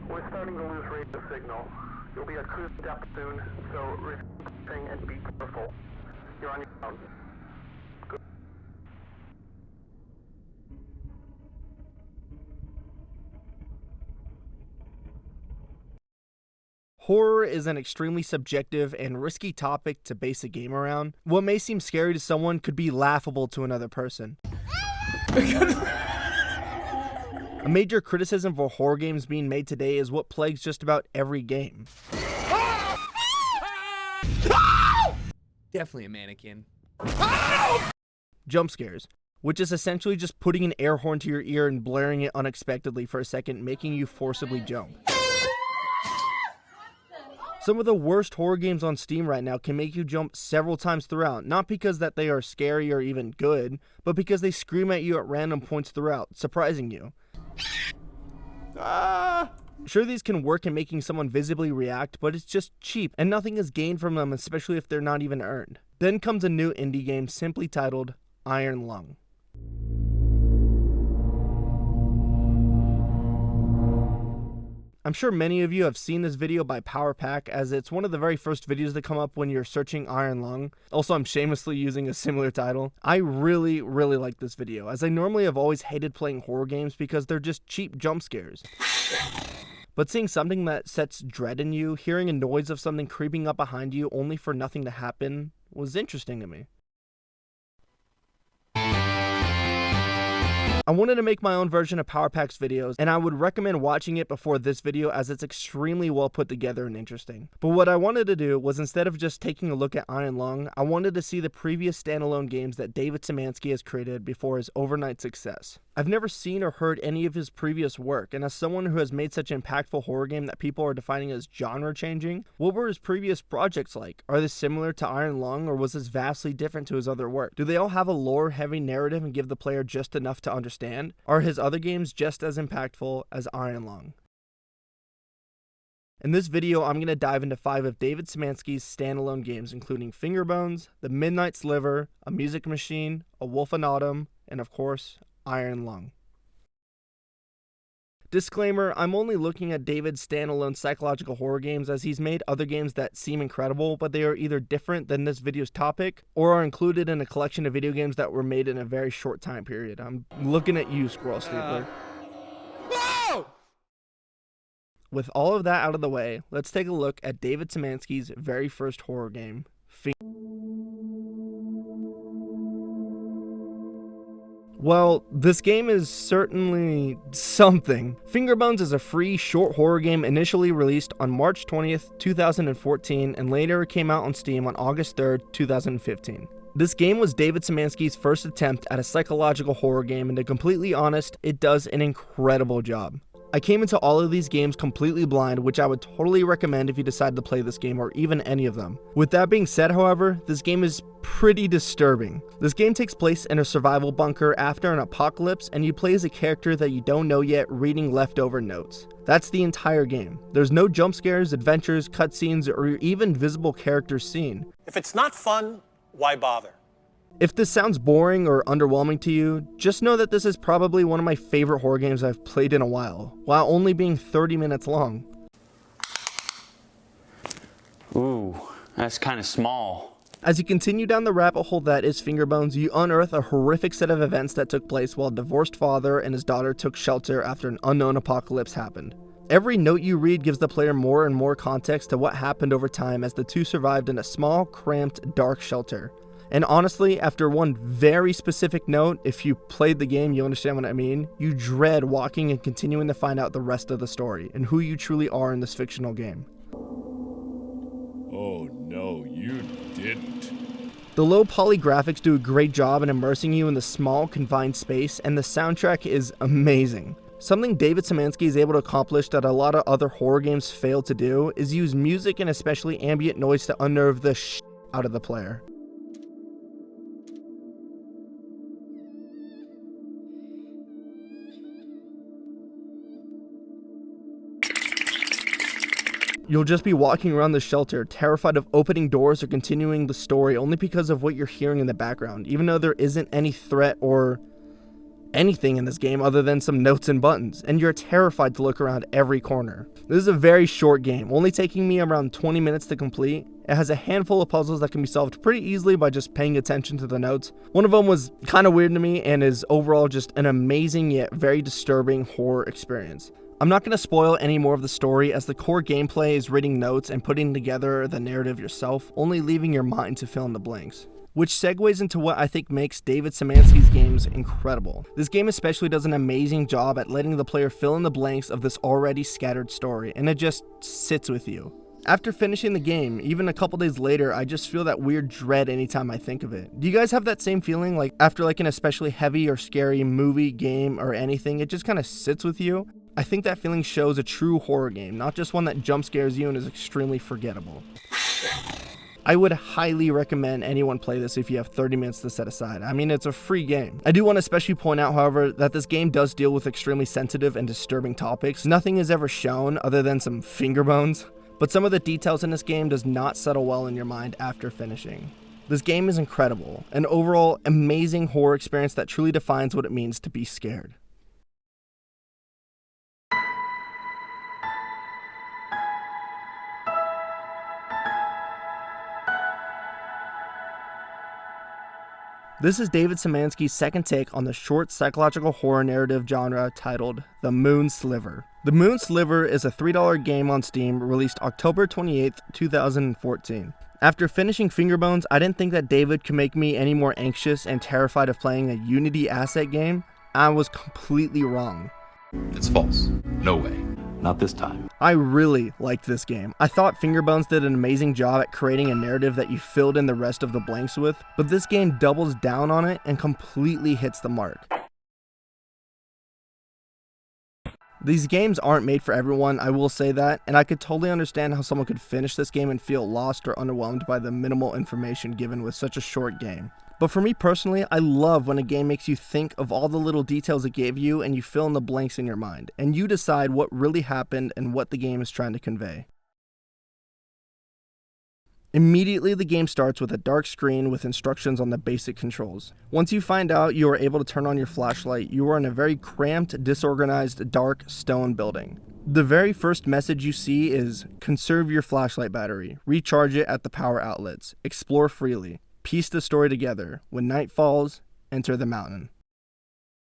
We're starting to lose radio signal. You'll be at cruise depth soon, so refrain and be careful. You're on your own. Good. Horror is an extremely subjective and risky topic to base a game around. What may seem scary to someone could be laughable to another person. A major criticism for horror games being made today is what plagues just about every game. Definitely a mannequin. Jump scares, which is essentially just putting an air horn to your ear and blaring it unexpectedly for a second, making you forcibly jump. Some of the worst horror games on Steam right now can make you jump several times throughout, not because that they are scary or even good, but because they scream at you at random points throughout, surprising you. Sure, these can work in making someone visibly react, but it's just cheap, and nothing is gained from them, especially if they're not even earned. Then comes a new indie game simply titled Iron Lung. I'm sure many of you have seen this video by PowerPack, as it's one of the very first videos that come up when you're searching Iron Lung. Also, I'm shamelessly using a similar title. I really like this video, as I normally have always hated playing horror games because they're just cheap jump scares. But seeing something that sets dread in you, hearing a noise of something creeping up behind you only for nothing to happen, was interesting to me. I wanted to make my own version of PowerPack's videos, and I would recommend watching it before this video as it's extremely well put together and interesting. But what I wanted to do was, instead of just taking a look at Iron Lung, I wanted to see the previous standalone games that David Szymanski has created before his overnight success. I've never seen or heard any of his previous work, and as someone who has made such an impactful horror game that people are defining as genre-changing, what were his previous projects like? Are they similar to Iron Lung, or was this vastly different to his other work? Do they all have a lore-heavy narrative and give the player just enough to understand? Are his other games just as impactful as Iron Lung? In this video, I'm going to dive into 5 of David Szymanski's standalone games, including Fingerbones, The Midnight Sliver, A Music Machine, A Wolf in Autumn, and of course, Iron Lung. Disclaimer, I'm only looking at David's standalone psychological horror games, as he's made other games that seem incredible, but they are either different than this video's topic, or are included in a collection of video games that were made in a very short time period. I'm looking at you, Squirrel Sleeper. Whoa! With all of that out of the way, let's take a look at David Szymanski's very first horror game, Well, this game is certainly something. Fingerbones is a free, short horror game initially released on March 20th, 2014, and later came out on Steam on August 3rd, 2015. This game was David Szymanski's first attempt at a psychological horror game, and to be completely honest, it does an incredible job. I came into all of these games completely blind, which I would totally recommend if you decide to play this game, or even any of them. With that being said, however, this game is pretty disturbing. This game takes place in a survival bunker after an apocalypse, and you play as a character that you don't know yet, reading leftover notes. That's the entire game. There's no jump scares, adventures, cutscenes, or even visible characters seen. If it's not fun, why bother? If this sounds boring or underwhelming to you, just know that this is probably one of my favorite horror games I've played in a while only being 30 minutes long. Ooh, that's kind of small. As you continue down the rabbit hole that is Fingerbones, you unearth a horrific set of events that took place while a divorced father and his daughter took shelter after an unknown apocalypse happened. Every note you read gives the player more and more context to what happened over time as the two survived in a small, cramped, dark shelter. And honestly, after one very specific note, if you played the game, you understand what I mean, you dread walking and continuing to find out the rest of the story and who you truly are in this fictional game. Oh no, you didn't. The low poly graphics do a great job in immersing you in the small, confined space, and the soundtrack is amazing. Something David Szymanski is able to accomplish that a lot of other horror games fail to do is use music and especially ambient noise to unnerve the shit out of the player. You'll just be walking around the shelter, terrified of opening doors or continuing the story only because of what you're hearing in the background, even though there isn't any threat or anything in this game other than some notes and buttons, and you're terrified to look around every corner. This is a very short game, only taking me around 20 minutes to complete. It has a handful of puzzles that can be solved pretty easily by just paying attention to the notes. One of them was kind of weird to me and is overall just an amazing yet very disturbing horror experience. I'm not going to spoil any more of the story, as the core gameplay is reading notes and putting together the narrative yourself, only leaving your mind to fill in the blanks. Which segues into what I think makes David Szymanski's games incredible. This game especially does an amazing job at letting the player fill in the blanks of this already scattered story, and it just sits with you. After finishing the game, even a couple days later, I just feel that weird dread anytime I think of it. Do you guys have that same feeling, like after like an especially heavy or scary movie, game, or anything, it just kind of sits with you? I think that feeling shows a true horror game, not just one that jump scares you and is extremely forgettable. I would highly recommend anyone play this if you have 30 minutes to set aside. I mean, it's a free game. I do want to especially point out, however, that this game does deal with extremely sensitive and disturbing topics. Nothing is ever shown other than some finger bones, but some of the details in this game does not settle well in your mind after finishing. This game is incredible, an overall amazing horror experience that truly defines what it means to be scared. This is David Szymanski's second take on the short psychological horror narrative genre titled The Moon Sliver. The Moon Sliver is a $3 game on Steam released October 28, 2014. After finishing Fingerbones, I didn't think that David could make me any more anxious and terrified of playing a Unity asset game. I was completely wrong. It's false. No way. Not this time. I really liked this game. I thought Fingerbones did an amazing job at creating a narrative that you filled in the rest of the blanks with, but this game doubles down on it and completely hits the mark. These games aren't made for everyone, I will say that, and I could totally understand how someone could finish this game and feel lost or underwhelmed by the minimal information given with such a short game. But for me personally, I love when a game makes you think of all the little details it gave you and you fill in the blanks in your mind, and you decide what really happened and what the game is trying to convey. Immediately, the game starts with a dark screen with instructions on the basic controls. Once you find out you are able to turn on your flashlight, you are in a very cramped, disorganized, dark stone building. The very first message you see is, conserve your flashlight battery, recharge it at the power outlets, explore freely, piece the story together, when night falls, enter the mountain.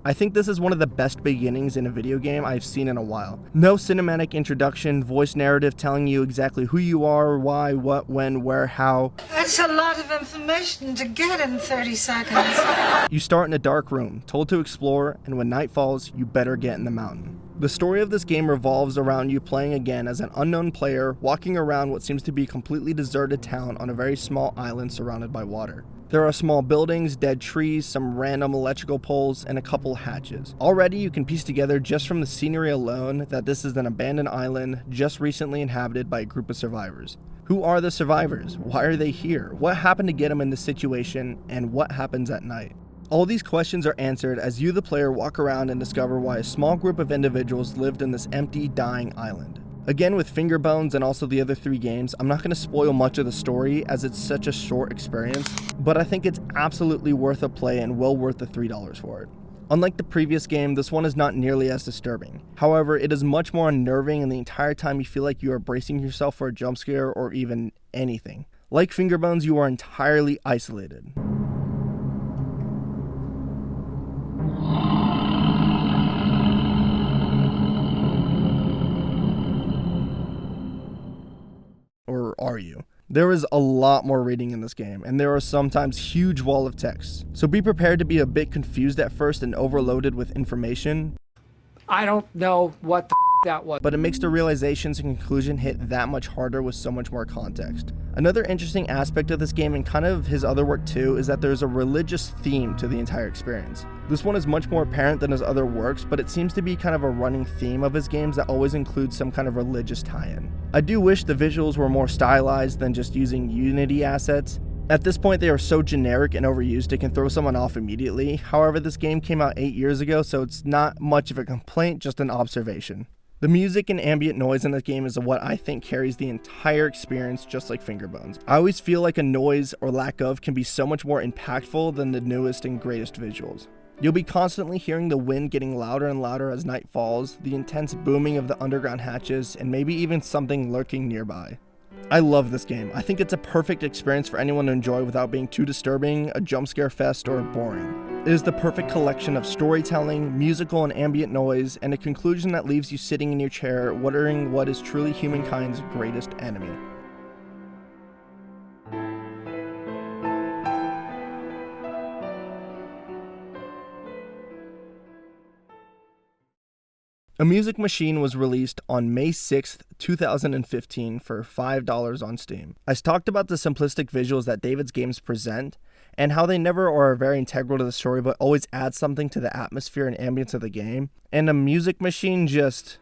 I think this is one of the best beginnings in a video game I've seen in a while. No cinematic introduction, voice narrative telling you exactly who you are, why, what, when, where, how. That's a lot of information to get in 30 seconds. You start in a dark room, told to explore, and when night falls, you better get in the mountain. The story of this game revolves around you playing again as an unknown player, walking around what seems to be a completely deserted town on a very small island surrounded by water. There are small buildings, dead trees, some random electrical poles, and a couple hatches. Already you can piece together just from the scenery alone that this is an abandoned island just recently inhabited by a group of survivors. Who are the survivors? Why are they here? What happened to get them in this situation? And what happens at night? All these questions are answered as you, the player, walk around and discover why a small group of individuals lived in this empty, dying island. Again, with Fingerbones and also the other 3 games, I'm not going to spoil much of the story as it's such a short experience, but I think it's absolutely worth a play and well worth the $3 for it. Unlike the previous game, this one is not nearly as disturbing. However, it is much more unnerving, and the entire time you feel like you are bracing yourself for a jump scare or even anything. Like Fingerbones, you are entirely isolated. Or are you? There is a lot more reading in this game, and there are sometimes huge wall of text. So be prepared to be a bit confused at first and overloaded with information. I don't know what the that was. But it makes the realizations and conclusion hit that much harder with so much more context. Another interesting aspect of this game, and kind of his other work too, is that there's a religious theme to the entire experience. This one is much more apparent than his other works, but it seems to be kind of a running theme of his games that always includes some kind of religious tie-in. I do wish the visuals were more stylized than just using Unity assets. At this point, they are so generic and overused it can throw someone off immediately. However, this game came out 8 years ago, so it's not much of a complaint, just an observation. The music and ambient noise in this game is what I think carries the entire experience, just like Fingerbones. I always feel like a noise or lack of can be so much more impactful than the newest and greatest visuals. You'll be constantly hearing the wind getting louder and louder as night falls, the intense booming of the underground hatches, and maybe even something lurking nearby. I love this game. I think it's a perfect experience for anyone to enjoy without being too disturbing, a jump scare fest, or boring. It is the perfect collection of storytelling, musical and ambient noise, and a conclusion that leaves you sitting in your chair wondering what is truly humankind's greatest enemy. A Music Machine was released on May 6th, 2015 for $5 on Steam. I talked about the simplistic visuals that David's games present, and how they never are very integral to the story but always add something to the atmosphere and ambience of the game. And A Music Machine just...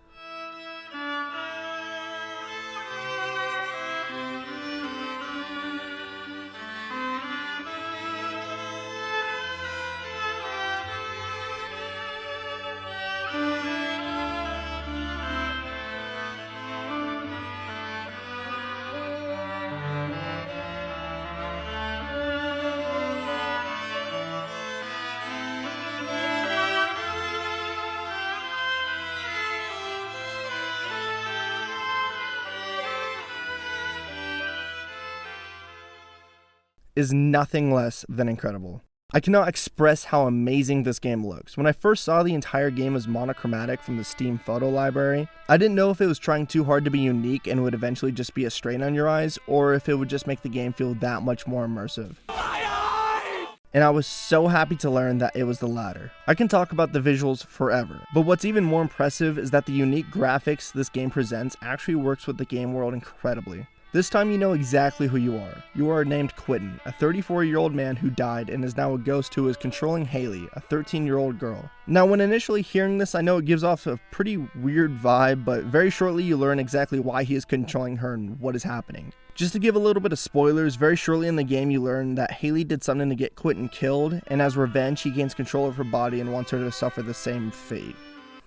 is nothing less than incredible. I cannot express how amazing this game looks. When I first saw the entire game as monochromatic from the Steam photo library, I didn't know if it was trying too hard to be unique and would eventually just be a strain on your eyes, or if it would just make the game feel that much more immersive. And I was so happy to learn that it was the latter. I can talk about the visuals forever, but what's even more impressive is that the unique graphics this game presents actually works with the game world incredibly. This time you know exactly who you are. You are named Quentin, a 34-year-old man who died and is now a ghost who is controlling Haley, a 13-year-old girl. Now, when initially hearing this, I know it gives off a pretty weird vibe, but very shortly you learn exactly why he is controlling her and what is happening. Just to give a little bit of spoilers, very shortly in the game you learn that Haley did something to get Quentin killed, and as revenge he gains control of her body and wants her to suffer the same fate.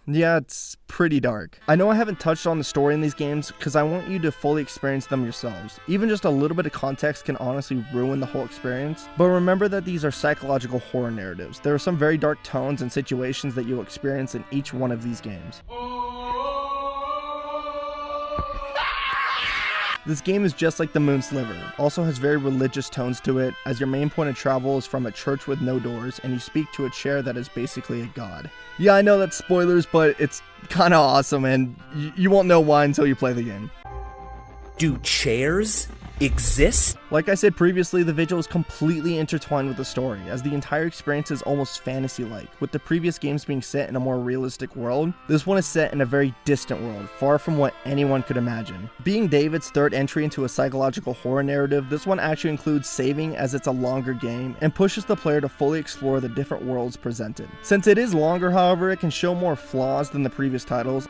Yeah, it's pretty dark. I know I haven't touched on the story in these games because I want you to fully experience them yourselves. Even just a little bit of context can honestly ruin the whole experience, but remember that these are psychological horror narratives. There are some very dark tones and situations that you'll experience in each one of these games. This game is just like the Moon Sliver, also has very religious tones to it, as your main point of travel is from a church with no doors, and you speak to a chair that is basically a god. Yeah, I know that's spoilers, but it's kinda awesome, and you won't know why until you play the game. Do chairs exist? Like I said previously, the visual is completely intertwined with the story, as the entire experience is almost fantasy-like. With the previous games being set in a more realistic world, this one is set in a very distant world, far from what anyone could imagine. Being David's third entry into a psychological horror narrative, this one actually includes saving as it's a longer game, and pushes the player to fully explore the different worlds presented. Since it is longer, however, it can show more flaws than the previous titles.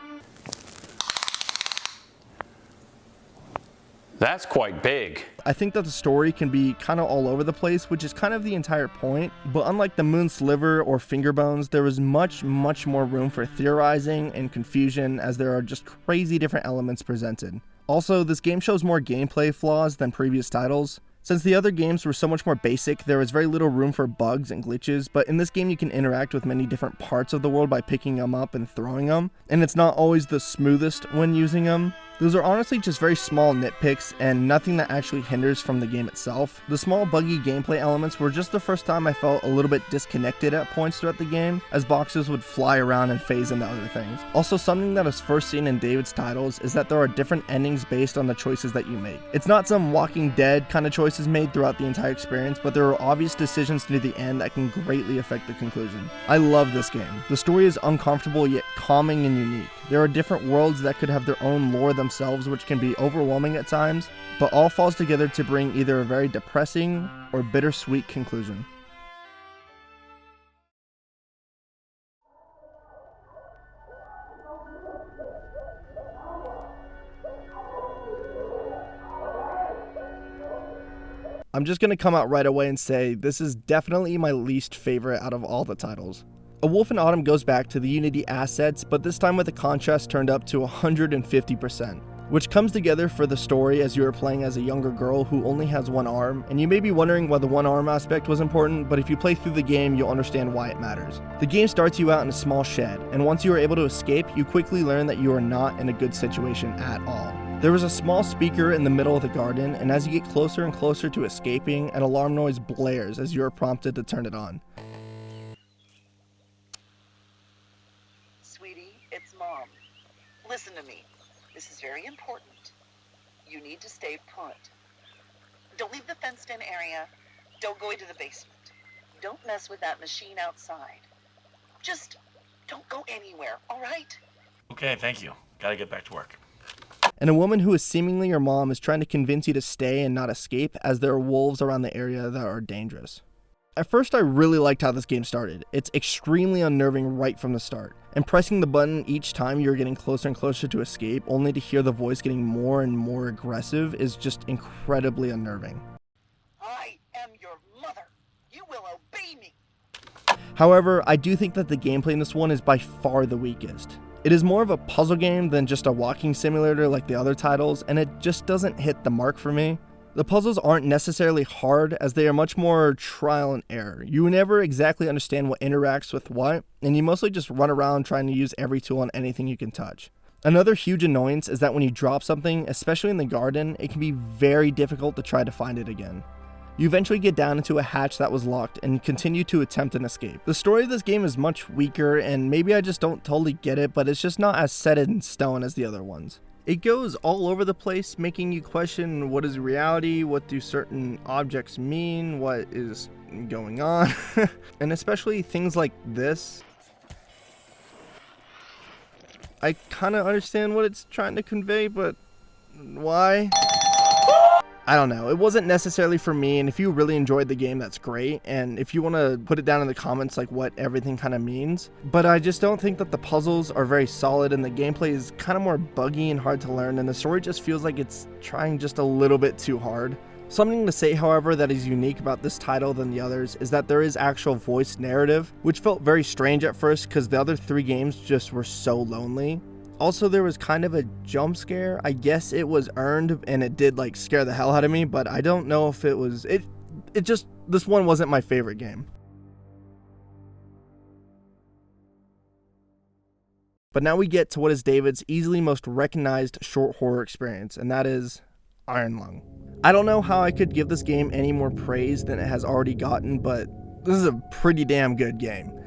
That's quite big. I think that the story can be kind of all over the place, which is kind of the entire point, but unlike the Moon Sliver or Fingerbones, there is much more room for theorizing and confusion, as there are just crazy different elements presented. Also, this game shows more gameplay flaws than previous titles. Since the other games were so much more basic, there was very little room for bugs and glitches, but in this game you can interact with many different parts of the world by picking them up and throwing them, and it's not always the smoothest when using them. Those are honestly just very small nitpicks and nothing that actually hinders from the game itself. The small buggy gameplay elements were just the first time I felt a little bit disconnected at points throughout the game, as boxes would fly around and phase into other things. Also, something that is first seen in David's titles is that there are different endings based on the choices that you make. It's not some Walking Dead kind of choices made throughout the entire experience, but there are obvious decisions near the end that can greatly affect the conclusion. I love this game. The story is uncomfortable yet calming and unique. There are different worlds that could have their own lore themselves, which can be overwhelming at times, but all falls together to bring either a very depressing or bittersweet conclusion. I'm just going to come out right away and say this is definitely my least favorite out of all the titles. A Wolf in Autumn goes back to the Unity assets, but this time with the contrast turned up to 150%, which comes together for the story as you are playing as a younger girl who only has one arm, and you may be wondering why the one arm aspect was important, but if you play through the game, you'll understand why it matters. The game starts you out in a small shed, and once you are able to escape, you quickly learn that you are not in a good situation at all. There is a small speaker in the middle of the garden, and as you get closer and closer to escaping, an alarm noise blares as you are prompted to turn it on. Sweetie, it's Mom. Listen to me. This is very important. You need to stay put. Don't leave the fenced-in area. Don't go into the basement. Don't mess with that machine outside. Just don't go anywhere, all right? Okay, thank you. Gotta get back to work. And a woman who is seemingly your mom is trying to convince you to stay and not escape, as there are wolves around the area that are dangerous. At first, I really liked how this game started. It's extremely unnerving right from the start, and pressing the button each time you're getting closer and closer to escape, only to hear the voice getting more and more aggressive, is just incredibly unnerving. I am your mother. You will obey me. However, I do think that the gameplay in this one is by far the weakest. It is more of a puzzle game than just a walking simulator like the other titles, and it just doesn't hit the mark for me. The puzzles aren't necessarily hard, as they are much more trial and error. You never exactly understand what interacts with what, and you mostly just run around trying to use every tool on anything you can touch. Another huge annoyance is that when you drop something, especially in the garden, it can be very difficult to try to find it again. You eventually get down into a hatch that was locked and continue to attempt an escape. The story of this game is much weaker, and maybe I just don't totally get it, but it's just not as set in stone as the other ones. It goes all over the place, making you question what is reality, what do certain objects mean, what is going on, and especially things like this. I kind of understand what it's trying to convey, but why? I don't know. It wasn't necessarily for me, and if you really enjoyed the game, that's great, and if you want to put it down in the comments like what everything kind of means. But I just don't think that the puzzles are very solid, and the gameplay is kind of more buggy and hard to learn, and the story just feels like it's trying just a little bit too hard. Something to say, however, that is unique about this title than the others is that there is actual voice narrative, which felt very strange at first because the other three games just were so lonely. Also, there was kind of a jump scare. I guess it was earned, and it did like scare the hell out of me, but I don't know if it was, this one wasn't my favorite game. But now we get to what is David's easily most recognized short horror experience, and that is Iron Lung. I don't know how I could give this game any more praise than it has already gotten, but this is a pretty damn good game.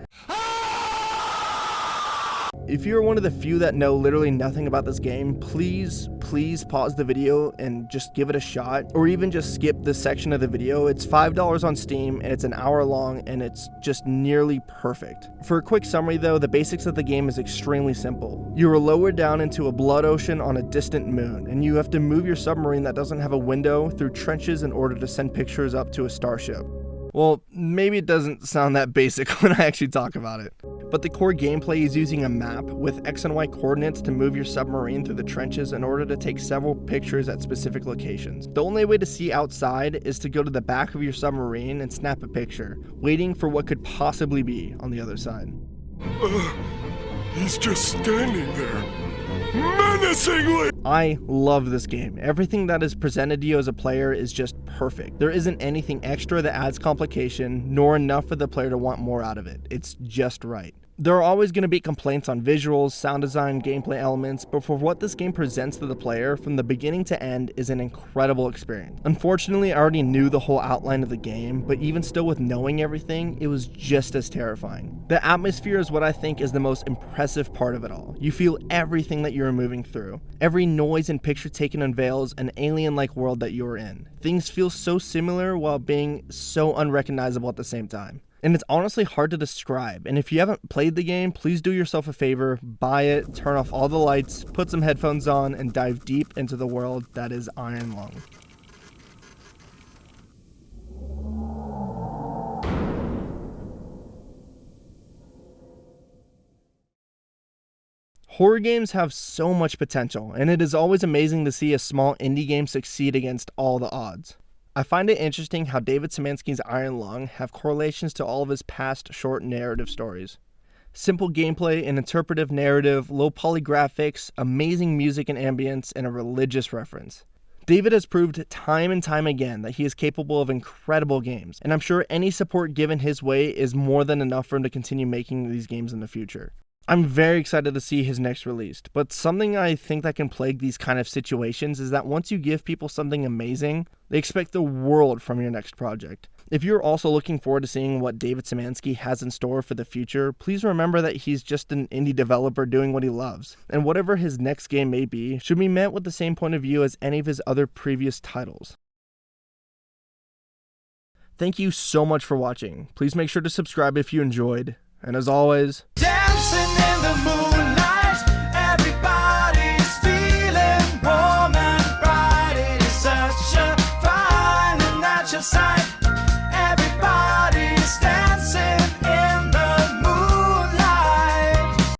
If you're one of the few that know literally nothing about this game, please pause the video and just give it a shot, or even just skip this section of the video. It's $5 on Steam, and it's an hour long, and it's just nearly perfect. For a quick summary though, the basics of the game is extremely simple. You are lowered down into a blood ocean on a distant moon, and you have to move your submarine that doesn't have a window through trenches in order to send pictures up to a starship. Well, maybe it doesn't sound that basic when I actually talk about it. But the core gameplay is using a map with X and Y coordinates to move your submarine through the trenches in order to take several pictures at specific locations. The only way to see outside is to go to the back of your submarine and snap a picture, waiting for what could possibly be on the other side. He's just standing there, menacingly! I love this game. Everything that is presented to you as a player is just perfect. There isn't anything extra that adds complication, nor enough for the player to want more out of it. It's just right. There are always going to be complaints on visuals, sound design, gameplay elements, but for what this game presents to the player from the beginning to end is an incredible experience. Unfortunately, I already knew the whole outline of the game, but even still with knowing everything, it was just as terrifying. The atmosphere is what I think is the most impressive part of it all. You feel everything that you are moving through. Every noise and picture taken unveils an alien-like world that you are in. Things feel so similar while being so unrecognizable at the same time. And it's honestly hard to describe, and if you haven't played the game, please do yourself a favor, buy it, turn off all the lights, put some headphones on, and dive deep into the world that is Iron Lung. Horror games have so much potential, and it is always amazing to see a small indie game succeed against all the odds. I find it interesting how David Szymanski's Iron Lung have correlations to all of his past short narrative stories. Simple gameplay, an interpretive narrative, low poly graphics, amazing music and ambience, and a religious reference. David has proved time and time again that he is capable of incredible games, and I'm sure any support given his way is more than enough for him to continue making these games in the future. I'm very excited to see his next release, but something I think that can plague these kind of situations is that once you give people something amazing, they expect the world from your next project. If you're also looking forward to seeing what David Szymanski has in store for the future, please remember that he's just an indie developer doing what he loves, and whatever his next game may be should be met with the same point of view as any of his other previous titles. Thank you so much for watching. Please make sure to subscribe if you enjoyed, and as always,